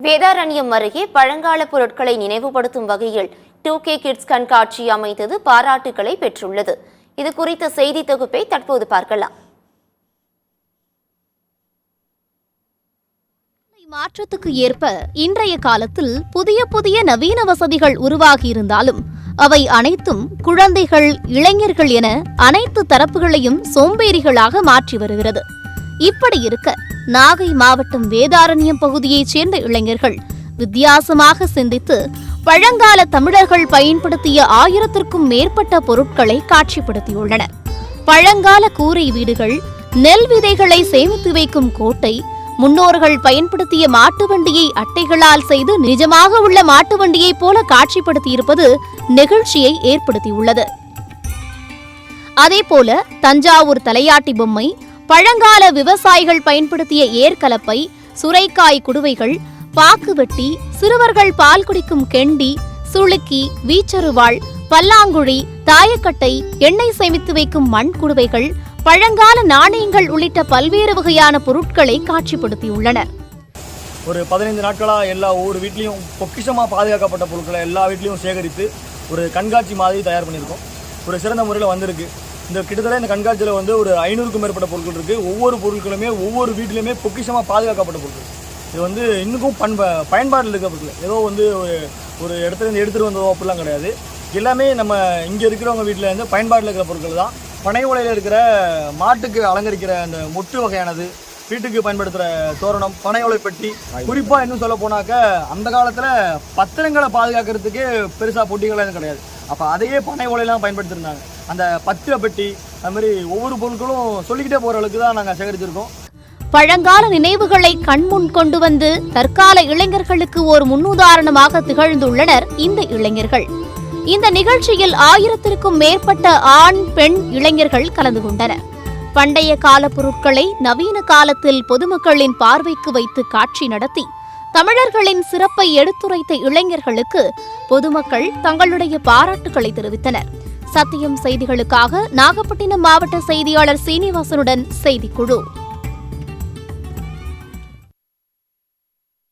வேதாரண்யம் அருகே பழங்கால பொருட்களை நினைவுபடுத்தும் வகையில் 2K கிட்ஸ் கண்காட்சி அமைத்தது பாராட்டுகளை பெற்றுள்ளது. இது குறித்த செய்தி தொகுப்பை தற்போது பார்க்கலாம். மாற்றத்துக்கு ஏற்ப இன்றைய காலத்தில் புதிய நவீன வசதிகள் உருவாகியிருந்தாலும் அவை அனைத்தும் குழந்தைகள், இளைஞர்கள் என அனைத்து தரப்புகளையும் சோம்பேறிகளாக மாற்றி வருகிறது. இப்படி இருக்க நாகை மாவட்டம் வேதாரண்யம் பகுதியைச் சேர்ந்த இளைஞர்கள் வித்தியாசமாக சிந்தித்து பழங்கால தமிழர்கள் பயன்படுத்திய 1000க்கும் மேற்பட்ட பொருட்களை காட்சிப்படுத்தியுள்ளனர். பழங்கால கூரை வீடுகள், நெல் விதைகளை சேமித்து வைக்கும் கோட்டை, முன்னோர்கள் பயன்படுத்திய மாட்டு வண்டியை அட்டைகளால் செய்து நிஜமாக உள்ள மாட்டு வண்டியைப் போல காட்சிப்படுத்தியிருப்பது நெகிழ்ச்சியை ஏற்படுத்தியுள்ளது. அதேபோல தஞ்சாவூர் தலையாட்டி பொம்மை, பழங்கால விவசாயிகள் பயன்படுத்திய ஏர்கலப்பை, சுரைக்காய் குடுவைகள், பாக்குவெட்டி, சிறுவர்கள் பால் குடிக்கும் கெண்டி, சுளுக்கி, வீச்சருவாள், பல்லாங்குழி, தாயக்கட்டை, எண்ணெய் சேமித்து வைக்கும் மண் குடுவைகள், பழங்கால நாணயங்கள் உள்ளிட்ட பல்வேறு வகையான பொருட்களை காட்சிப்படுத்தியுள்ளனர். ஒரு 15 நாட்களாக எல்லா ஒவ்வொரு வீட்லையும் பொக்கிஷமாக பாதுகாக்கப்பட்ட பொருட்களை எல்லா வீட்லையும் சேகரித்து ஒரு கண்காட்சி மாதிரி தயார் பண்ணியிருக்கோம். ஒரு சிறந்த முறையில் வந்திருக்கு. கிட்டத்தட்ட இந்த கண்காட்சியில் ஒரு 500க்கும் மேற்பட்ட பொருட்கள் இருக்குது. ஒவ்வொரு பொருட்களுமே ஒவ்வொரு வீட்லையுமே பொக்கிஷமாக பாதுகாக்கப்பட்ட பொருட்கள். இது இன்னும் பயன்பாட்டில் இருக்க பொருட்கள். ஏதோ ஒரு இடத்துலேருந்து எடுத்துகிட்டு வந்ததோ அப்படிலாம் கிடையாது. எல்லாமே நம்ம இங்கே இருக்கிறவங்க வீட்டில் இருந்து பயன்பாட்டில் இருக்கிற பொருட்கள் தான். பனை ஓலையில் இருக்கிற மாட்டுக்கு அலங்கரிக்கிற அந்த மொட்டு வகையானது, வீட்டுக்கு பயன்படுத்துகிற தோரணம், பனை ஓலை பெட்டி, குறிப்பாக இன்னும் சொல்ல போனாக்க அந்த காலத்தில் பத்திரங்களை பாதுகாக்கிறதுக்கு பெருசாக பொட்டிகள் எதுவும் கிடையாது. அப்போ அதையே பனை ஓலையெல்லாம் பயன்படுத்தியிருந்தாங்க. அந்த பத்திர பெட்டி, அது மாதிரி ஒவ்வொரு பொருட்களும் சொல்லிக்கிட்டே போகிற அளவுக்கு தான் நாங்கள் சேகரிச்சிருக்கோம். பழங்கால நினைவுகளை கண்முன் கொண்டு வந்து தற்கால இளைஞர்களுக்கு ஒரு முன்னுதாரணமாக திகழ்ந்துள்ளனர் இந்த இளைஞர்கள். இந்த நிகழ்ச்சியில் 1000க்கும் மேற்பட்ட ஆண், பெண் இளைஞர்கள் கலந்து கொண்டனர். பண்டைய கால பொருட்களை நவீன காலத்தில் பொதுமக்களின் பார்வைக்கு வைத்து காட்சி நடத்தி தமிழர்களின் சிறப்பை எடுத்துரைத்த இளைஞர்களுக்கு பொதுமக்கள் தங்களுடைய பாராட்டுகளை தெரிவித்தனர். சத்தியம் செய்திகளுக்காக நாகப்பட்டினம் மாவட்ட செய்தியாளர் சீனிவாசனுடன் செய்திக்குழு.